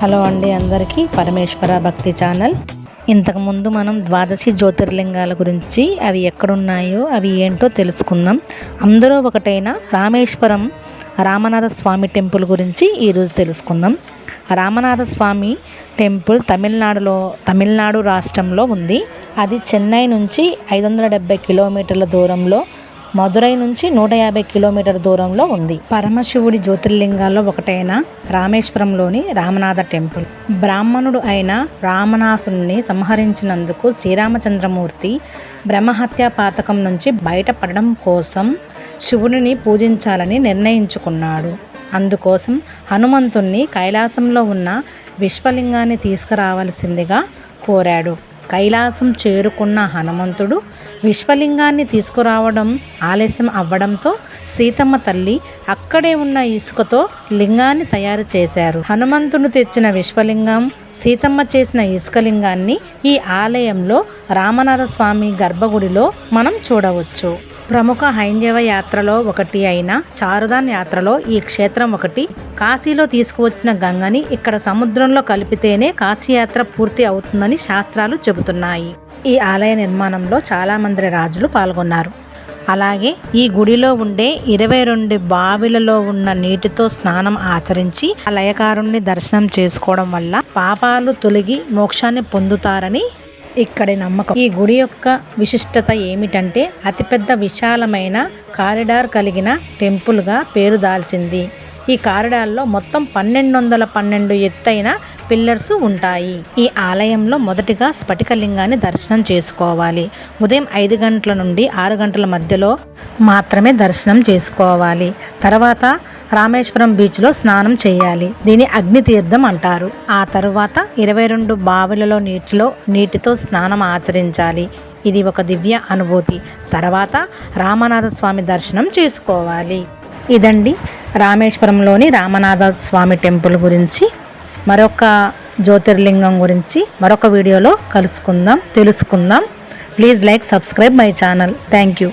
Hello అండి, అందరికీ పరమేశ్వర భక్తి ఛానల్. ఇంతకుముందు మనం ద్వాదశి జ్యోతిర్లింగాల గురించి అవి ఎక్కడున్నాయో అవి ఏంటో తెలుసుకుందాం. అందులో ఒకటైన రామేశ్వరం రామనాథ స్వామి టెంపుల్ గురించి ఈరోజు తెలుసుకుందాం. రామనాథ స్వామి టెంపుల్ తమిళనాడు రాష్ట్రంలో ఉంది. అది చెన్నై నుంచి 570 కిలోమీటర్ల దూరంలో, మదురై నుంచి 150 కిలోమీటర్ల దూరంలో ఉంది. పరమశివుడి జ్యోతిర్లింగాల్లో ఒకటైన రామేశ్వరంలోని రామనాథ టెంపుల్. బ్రాహ్మణుడు అయిన రామనాసుని సంహరించినందుకు శ్రీరామచంద్రమూర్తి బ్రహ్మహత్యా పాతకం నుంచి బయటపడడం కోసం శివుడిని పూజించాలని నిర్ణయించుకున్నాడు. అందుకోసం హనుమంతుణ్ణి కైలాసంలో ఉన్న విశ్వలింగాన్ని తీసుకురావాల్సిందిగా కోరాడు. కైలాసం చేరుకున్న హనుమంతుడు విశ్వలింగాన్ని తీసుకురావడం ఆలస్యం అవ్వడంతో సీతమ్మ తల్లి అక్కడే ఉన్న ఇసుకతో లింగాన్ని తయారు చేశారు. హనుమంతుడు తెచ్చిన విశ్వలింగం, సీతమ్మ చేసిన ఇసుకలింగాన్ని ఈ ఆలయంలో రామనాథ స్వామి గర్భగుడిలో మనం చూడవచ్చు. ప్రముఖ హైందవ యాత్రలో ఒకటి అయిన చారుధాన్ యాత్రలో ఈ క్షేత్రం ఒకటి. కాశీలో తీసుకువచ్చిన గంగని ఇక్కడ సముద్రంలో కలిపితేనే కాశీయాత్ర పూర్తి అవుతుందని శాస్త్రాలు చెబుతున్నాయి. ఈ ఆలయ నిర్మాణంలో చాలామంది రాజులు పాల్గొన్నారు. అలాగే ఈ గుడిలో ఉండే 22 బావిలలో ఉన్న నీటితో స్నానం ఆచరించి ఆ లయకారుణ్ణి దర్శనం చేసుకోవడం వల్ల పాపాలు తొలగి మోక్షాన్ని పొందుతారని ఇక్కడి నమ్మకం. ఈ గుడి యొక్క విశిష్టత ఏమిటంటే అతిపెద్ద విశాలమైన కారిడార్ కలిగిన టెంపుల్గా పేరు దాల్చింది. ఈ కారిడార్లో మొత్తం 1212 ఎత్తైన పిల్లర్స్ ఉంటాయి. ఈ ఆలయంలో మొదటిగా స్ఫటికలింగాన్ని దర్శనం చేసుకోవాలి. ఉదయం 5 గంటల నుండి 6 గంటల మధ్యలో మాత్రమే దర్శనం చేసుకోవాలి. తర్వాత రామేశ్వరం బీచ్లో స్నానం చేయాలి. దీని అగ్నితీర్థం అంటారు. ఆ తరువాత 22 బావిలలో నీటితో స్నానం ఆచరించాలి. ఇది ఒక దివ్య అనుభూతి. తర్వాత రామనాథ స్వామి దర్శనం చేసుకోవాలి. ఇదండి రామేశ్వరంలోని రామనాథ స్వామి టెంపుల్ గురించి. మరొక జ్యోతిర్లింగం గురించి మరొక వీడియోలో తెలుసుకుందాం. Please like, subscribe my channel. Thank you.